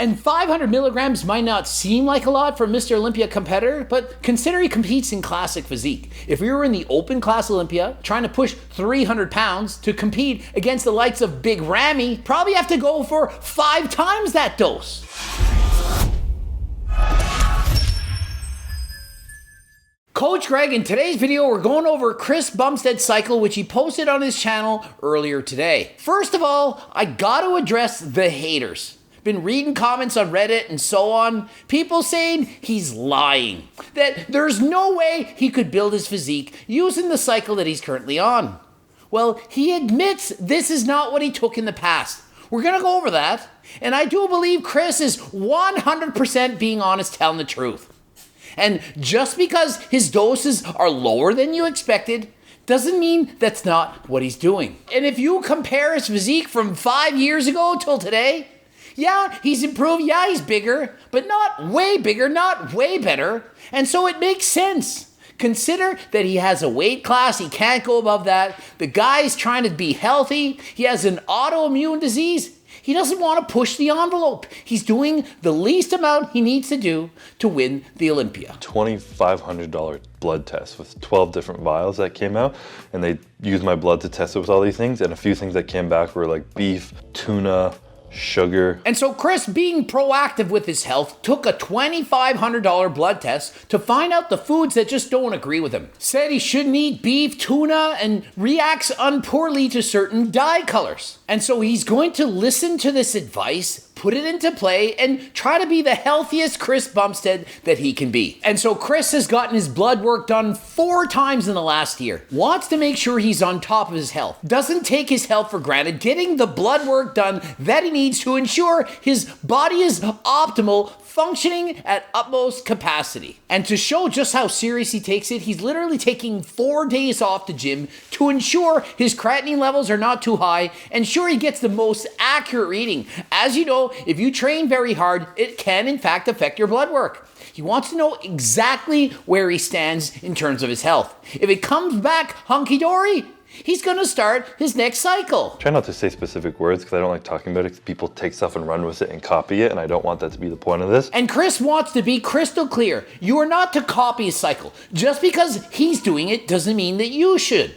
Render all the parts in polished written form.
And 500 milligrams might not seem like a lot for Mr. Olympia competitor, but consider he competes in classic physique. If we were in the open class Olympia, trying to push 300 pounds to compete against the likes of Big Ramy, probably have to go for 5 times that dose. Coach Greg, in today's video, we're going over Chris Bumstead's cycle, which he posted on his channel earlier today. First of all, I got to address the haters. Been reading comments on Reddit and so on, people saying he's lying, that there's no way he could build his physique using the cycle that he's currently on. Well, he admits this is not what he took in the past. We're going to go over that, and I do believe Chris is 100% being honest, telling the truth. And just because his doses are lower than you expected doesn't mean that's not what he's doing. And if you compare his physique from 5 years ago till today, yeah, he's improved, yeah, he's bigger, but not way bigger, not way better. And so it makes sense. Consider that he has a weight class, he can't go above that. The guy's trying to be healthy, he has an autoimmune disease. He doesn't want to push the envelope. He's doing the least amount he needs to do to win the Olympia. $2,500 blood test with 12 different vials that came out, and they used my blood to test it with all these things, and a few things that came back were like beef, tuna, sugar. And so Chris, being proactive with his health, took a $2,500 blood test to find out the foods that just don't agree with him. Said he shouldn't eat beef, tuna, and reacts unpoorly to certain dye colors. And so he's going to listen to this advice, put it into play, and try to be the healthiest Chris Bumstead that he can be. And so Chris has gotten his blood work done 4 times in the last year. Wants to make sure he's on top of his health. Doesn't take his health for granted. Getting the blood work done that he needs to ensure his body is optimal, functioning at utmost capacity. And to show just how serious he takes it, he's literally taking 4 days off the gym to ensure his creatinine levels are not too high, ensure he gets the most accurate reading. As you know, if you train very hard, it can in fact affect your blood work. He wants to know exactly where he stands in terms of his health. If it comes back hunky-dory, he's going to start his next cycle. Try not to say specific words because I don't like talking about it because people take stuff and run with it and copy it, and I don't want that to be the point of this. And Chris wants to be crystal clear. You are not to copy his cycle. Just because he's doing it doesn't mean that you should.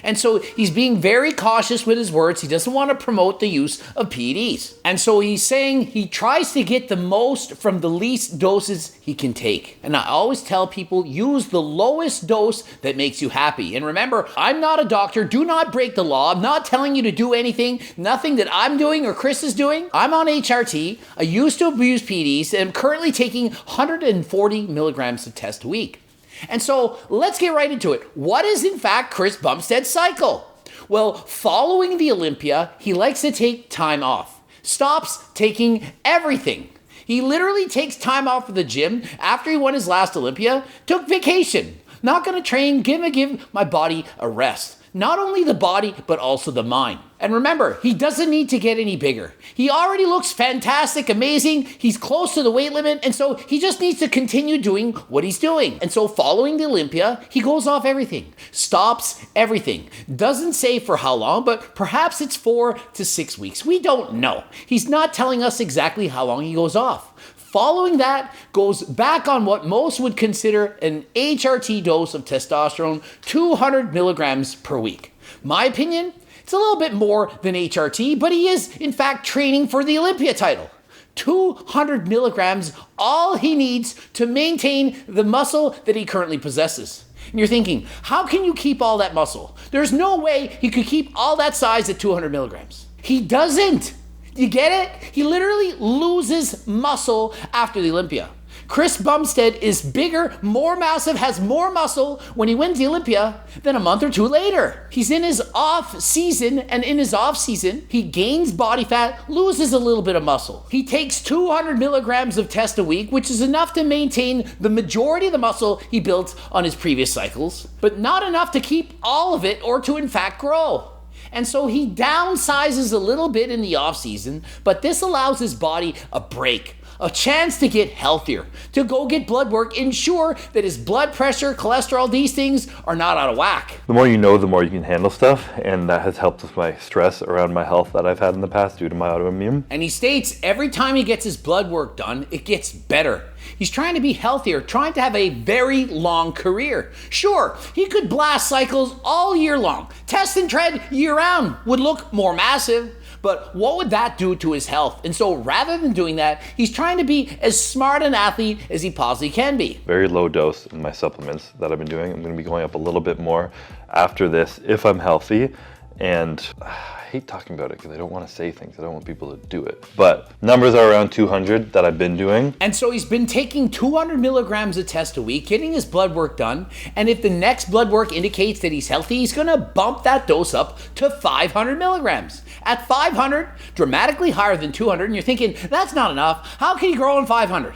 And so he's being very cautious with his words. He doesn't want to promote the use of PEDs. And so he's saying he tries to get the most from the least doses he can take. And I always tell people, use the lowest dose that makes you happy. And remember, I'm not a doctor. Do not break the law. I'm not telling you to do anything, nothing that I'm doing or Chris is doing. I'm on HRT. I used to abuse PEDs and I'm currently taking 140 milligrams of test a week. And so let's get right into it. What is in fact Chris Bumstead's cycle? Well, following the Olympia, he likes to take time off. Stops taking everything. He literally takes time off from the gym after he won his last Olympia, took vacation. Not gonna train, give my body a rest. Not only the body, but also the mind. And remember, he doesn't need to get any bigger. He already looks fantastic, amazing. He's close to the weight limit, and so he just needs to continue doing what he's doing. And so following the Olympia, he goes off everything, stops everything. Doesn't say for how long, but perhaps it's 4 to 6 weeks. We don't know. He's not telling us exactly how long he goes off. Following that, goes back on what most would consider an HRT dose of testosterone, 200 milligrams per week. My opinion, it's a little bit more than HRT, but he is in fact training for the Olympia title. 200 milligrams, all he needs to maintain the muscle that he currently possesses. And you're thinking, how can you keep all that muscle? There's no way he could keep all that size at 200 milligrams. He doesn't. You get it? He literally loses muscle after the Olympia. Chris Bumstead is bigger, more massive, has more muscle when he wins the Olympia than a month or 2 later. He's in his off season, and in his off season, he gains body fat, loses a little bit of muscle. He takes 200 milligrams of test a week, which is enough to maintain the majority of the muscle he built on his previous cycles, but not enough to keep all of it or to in fact grow. And so he downsizes a little bit in the off season, but this allows his body a break, a chance to get healthier, to go get blood work, ensure that his blood pressure, cholesterol, these things are not out of whack. The more you know, the more you can handle stuff, and that has helped with my stress around my health that I've had in the past due to my autoimmune. And he states every time he gets his blood work done, it gets better. He's trying to be healthier, trying to have a very long career. Sure, he could blast cycles all year long. Test and tread year round would look more massive, but what would that do to his health? And so rather than doing that, he's trying to be as smart an athlete as he possibly can be. Very low dose in my supplements that I've been doing. I'm going to be going up a little bit more after this if I'm healthy. And I hate talking about it because I don't want to say things. I don't want people to do it. But numbers are around 200 that I've been doing. And so he's been taking 200 milligrams of test a week, getting his blood work done. And if the next blood work indicates that he's healthy, he's going to bump that dose up to 500 milligrams. At 500, dramatically higher than 200. And you're thinking, that's not enough. How can he grow in 500?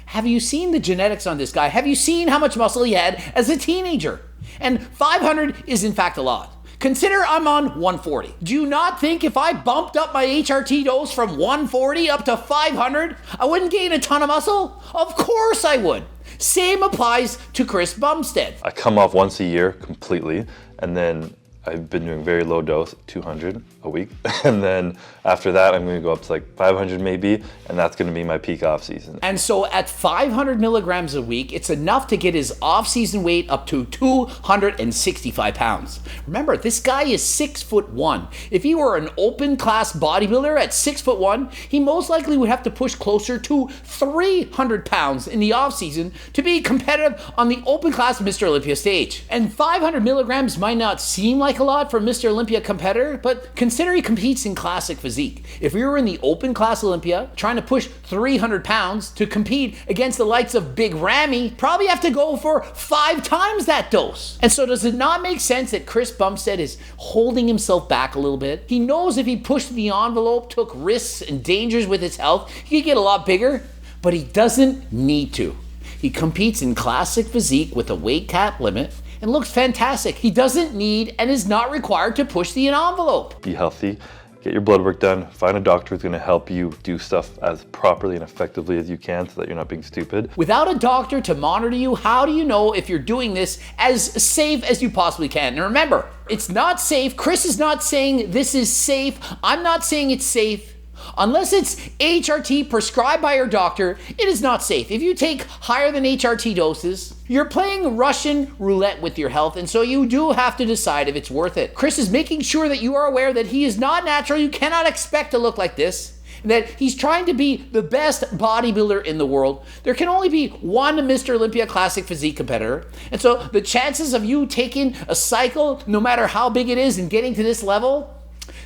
Have you seen the genetics on this guy? Have you seen how much muscle he had as a teenager? And 500 is in fact a lot. Consider I'm on 140. Do you not think if I bumped up my HRT dose from 140 up to 500, I wouldn't gain a ton of muscle? Of course I would. Same applies to Chris Bumstead. I come off once a year completely, and then I've been doing very low dose, 200 a week. And then after that, I'm going to go up to like 500 maybe, and that's going to be my peak off season. And so at 500 milligrams a week, it's enough to get his off-season weight up to 265 pounds. Remember, this guy is 6'1". If he were an open class bodybuilder at 6'1", he most likely would have to push closer to 300 pounds in the off-season to be competitive on the open class Mr. Olympia stage. And 500 milligrams might not seem like a lot for Mr. Olympia competitor, but consider he competes in classic physique. If we were in the open class Olympia trying to push 300 pounds to compete against the likes of Big Ramy, probably have to go for 5 times that dose. And so does it not make sense that Chris Bumstead is holding himself back a little bit? He knows if he pushed the envelope, took risks and dangers with his health, he could get a lot bigger, but he doesn't need to. He competes in classic physique with a weight cap limit and looks fantastic. He doesn't need and is not required to push the envelope. Be healthy, get your blood work done, find a doctor who's going to help you do stuff as properly and effectively as you can so that you're not being stupid. Without a doctor to monitor you, how do you know if you're doing this as safe as you possibly can? And remember, it's not safe. Chris is not saying this is safe. I'm not saying it's safe. Unless it's HRT prescribed by your doctor, it is not safe. If you take higher than HRT doses, you're playing Russian roulette with your health, and so you do have to decide if it's worth it. Chris is making sure that you are aware that he is not natural. You cannot expect to look like this. That he's trying to be the best bodybuilder in the world. There can only be one Mr. Olympia Classic Physique competitor. And so the chances of you taking a cycle, no matter how big it is, and getting to this level,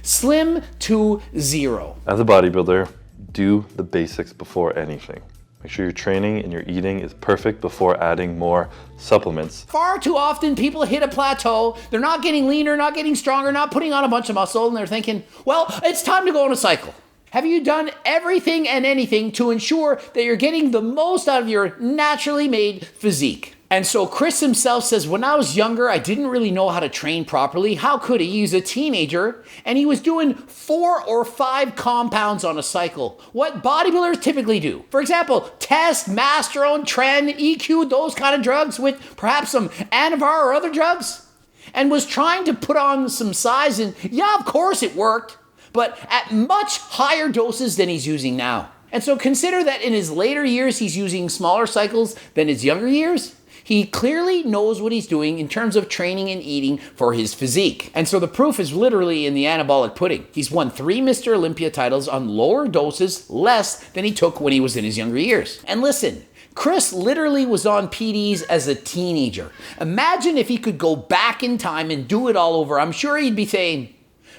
slim to zero. As a bodybuilder, do the basics before anything. Make sure your training and your eating is perfect before adding more supplements. Far too often people hit a plateau, they're not getting leaner, not getting stronger, not putting on a bunch of muscle, and they're thinking, well, it's time to go on a cycle. Have you done everything and anything to ensure that you're getting the most out of your naturally made physique? And so Chris himself says, when I was younger, I didn't really know how to train properly. How could he? He was a teenager, and he was doing 4 or 5 compounds on a cycle. What bodybuilders typically do. For example, test, masterone, tren, EQ, those kind of drugs with perhaps some Anavar or other drugs. And was trying to put on some size, and yeah, of course it worked, but at much higher doses than he's using now. And so consider that in his later years, he's using smaller cycles than his younger years. He clearly knows what he's doing in terms of training and eating for his physique. And so the proof is literally in the anabolic pudding. He's won 3 Mr. Olympia titles on lower doses, less than he took when he was in his younger years. And listen, Chris literally was on PDs as a teenager. Imagine if he could go back in time and do it all over. I'm sure he'd be saying,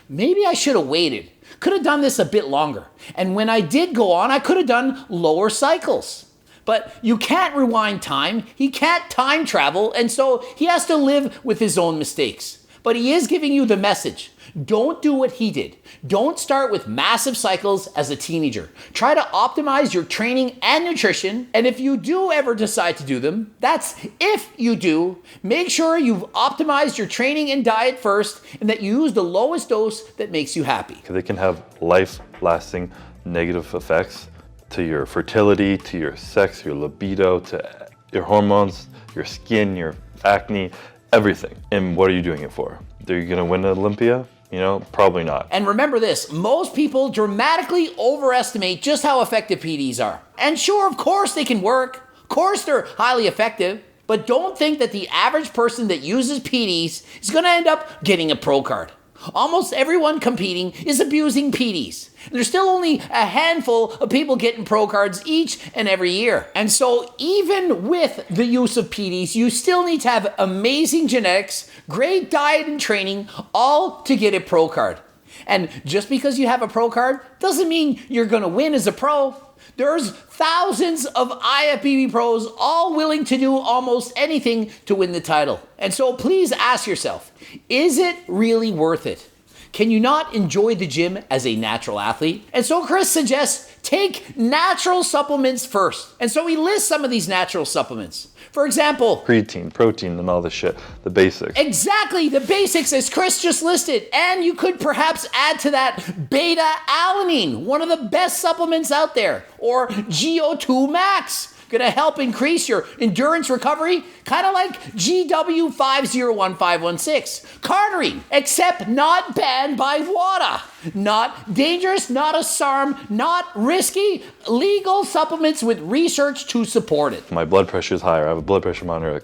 maybe I should have waited. Could have done this a bit longer. And when I did go on, I could have done lower cycles. But you can't rewind time, he can't time travel, and so he has to live with his own mistakes. But he is giving you the message. Don't do what he did. Don't start with massive cycles as a teenager. Try to optimize your training and nutrition, and if you do ever decide to do them, that's if you do, make sure you've optimized your training and diet first, and that you use the lowest dose that makes you happy. Because they can have life-lasting negative effects to your fertility, to your sex, your libido, to your hormones, your skin, your acne, everything. And what are you doing it for? Are you gonna win Olympia? You know, probably not. And remember this, most people dramatically overestimate just how effective PDs are. And sure, of course they can work. Of course they're highly effective. But don't think that the average person that uses PDs is gonna end up getting a pro card. Almost everyone competing is abusing PDs. There's still only a handful of people getting pro cards each and every year. And so even with the use of PDs, you still need to have amazing genetics, great diet and training, all to get a pro card. And just because you have a pro card doesn't mean you're gonna win as a pro. There's thousands of IFBB pros all willing to do almost anything to win the title. And so please ask yourself, is it really worth it? Can you not enjoy the gym as a natural athlete? And so Chris suggests take natural supplements first. And so he lists some of these natural supplements. For example, creatine, protein, and all this shit, the basics. Exactly, the basics as Chris just listed. And you could perhaps add to that beta-alanine, one of the best supplements out there, or GO2 Max. Gonna help increase your endurance recovery, kind of like GW501516. Cardarine, except not banned by WADA. Not dangerous, not a SARM, not risky, legal supplements with research to support it. My blood pressure is higher. I have a blood pressure monitor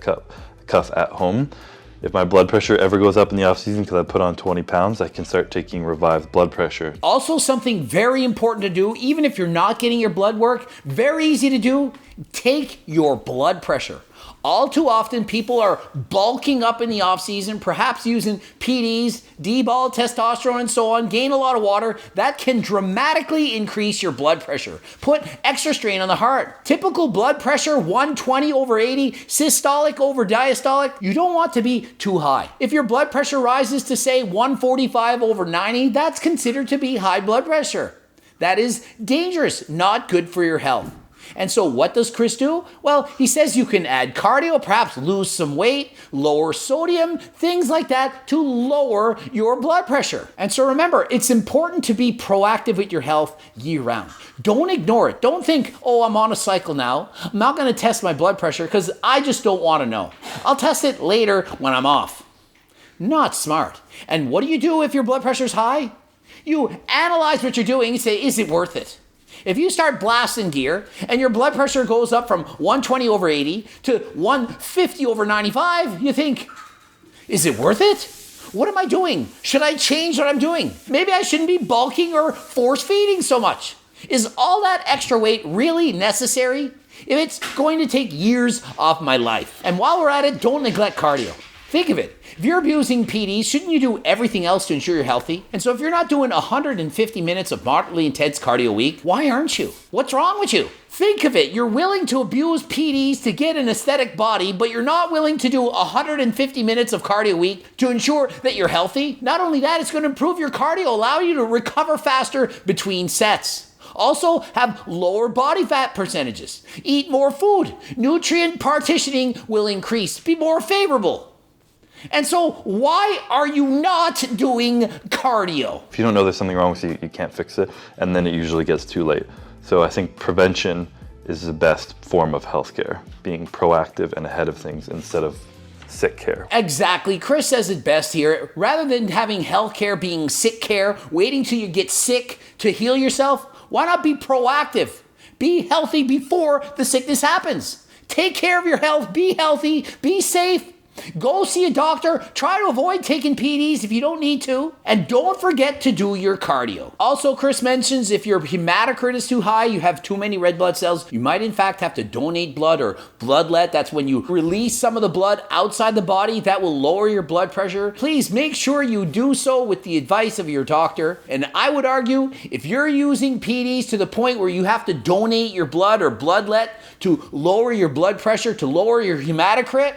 cuff at home. If my blood pressure ever goes up in the off season because I put on 20 pounds, I can start taking revived blood pressure. Also, something very important to do, even if you're not getting your blood work, very easy to do, take your blood pressure. All too often, people are bulking up in the off season, perhaps using PDs, D-ball, testosterone, and so on, gain a lot of water. That can dramatically increase your blood pressure. Put extra strain on the heart. Typical blood pressure, 120/80, systolic over diastolic. You don't want to be too high. If your blood pressure rises to say 145/90, that's considered to be high blood pressure. That is dangerous, not good for your health. And so what does Chris do? Well, he says you can add cardio, perhaps lose some weight, lower sodium, things like that to lower your blood pressure. And so remember, it's important to be proactive with your health year round. Don't ignore it. Don't think, oh, I'm on a cycle now. I'm not going to test my blood pressure because I just don't want to know. I'll test it later when I'm off. Not smart. And what do you do if your blood pressure is high? You analyze what you're doing and say, is it worth it? If you start blasting gear and your blood pressure goes up from 120/80 to 150/95, you think, is it worth it? What am I doing? Should I change what I'm doing? Maybe I shouldn't be bulking or force feeding so much. Is all that extra weight really necessary if it's going to take years off my life? And while we're at it, don't neglect cardio. Think of it. If you're abusing PDs, shouldn't you do everything else to ensure you're healthy? And so if you're not doing 150 minutes of moderately intense cardio a week, why aren't you? What's wrong with you? Think of it. You're willing to abuse PDs to get an aesthetic body, but you're not willing to do 150 minutes of cardio a week to ensure that you're healthy. Not only that, it's going to improve your cardio, allow you to recover faster between sets. Also, have lower body fat percentages. Eat more food. Nutrient partitioning will increase. Be more favorable. And so why are you not doing cardio? If you don't know there's something wrong with you, you can't fix it, and then it usually gets too late. So I think prevention is the best form of healthcare, being proactive and ahead of things instead of sick care. Exactly. Chris says it best here. Rather than having healthcare being sick care, waiting till you get sick to heal yourself, why not be proactive? Be healthy before the sickness happens. Take care of your health, be healthy, be safe. Go see a doctor. Try to avoid taking PDs if you don't need to. And don't forget to do your cardio. Also, Chris mentions if your hematocrit is too high, you have too many red blood cells, you might in fact have to donate blood or bloodlet. That's when you release some of the blood outside the body. That will lower your blood pressure. Please make sure you do so with the advice of your doctor. And I would argue if you're using PDs to the point where you have to donate your blood or bloodlet to lower your blood pressure, to lower your hematocrit,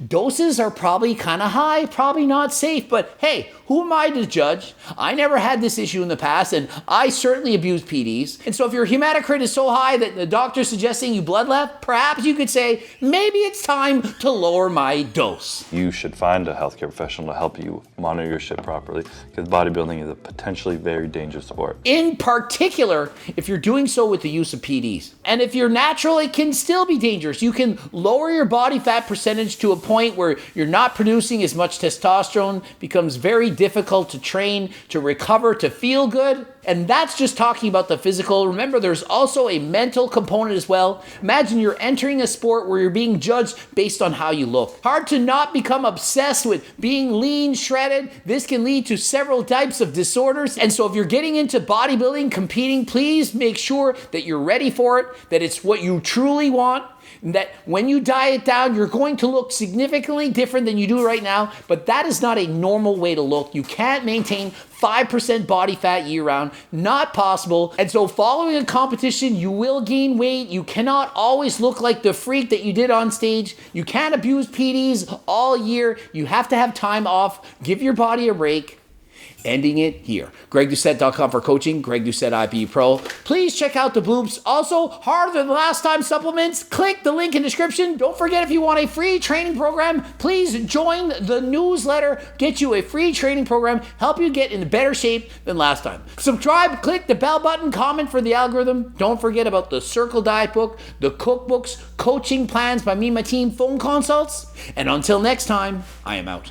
Doses are probably kind of high, probably not safe, but hey, who am I to judge? I never had this issue in the past, and I certainly abused PDs. And so if your hematocrit is so high that the doctor's suggesting you bloodlet, perhaps you could say, maybe it's time to lower my dose. You should find a healthcare professional to help you monitor your shit properly, because bodybuilding is a potentially very dangerous sport. In particular, if you're doing so with the use of PDs. And if you're natural, it can still be dangerous. You can lower your body fat percentage to a point where you're not producing as much testosterone, becomes very difficult to train, to recover, to feel good. And that's just talking about the physical. Remember, there's also a mental component as well. Imagine you're entering a sport where you're being judged based on how you look. Hard to not become obsessed with being lean, shredded. This can lead to several types of disorders. And so if you're getting into bodybuilding, competing, please make sure that you're ready for it, that it's what you truly want, that when you diet down, you're going to look significantly different than you do right now, but that is not a normal way to look. You can't maintain 5% body fat year round, not possible. And so following a competition, you will gain weight. You cannot always look like the freak that you did on stage. You can't abuse PDs all year. You have to have time off. Give your body a break. Ending it here. GregDoucette.com for coaching. Greg Doucette, IPE Pro. Please check out the boobs. Also, harder than last time supplements. Click the link in description. Don't forget, if you want a free training program, please join the newsletter. Get you a free training program. Help you get in better shape than last time. Subscribe. Click the bell button. Comment for the algorithm. Don't forget about the Circle Diet book, the cookbooks, coaching plans by me and my team, phone consults. And until next time, I am out.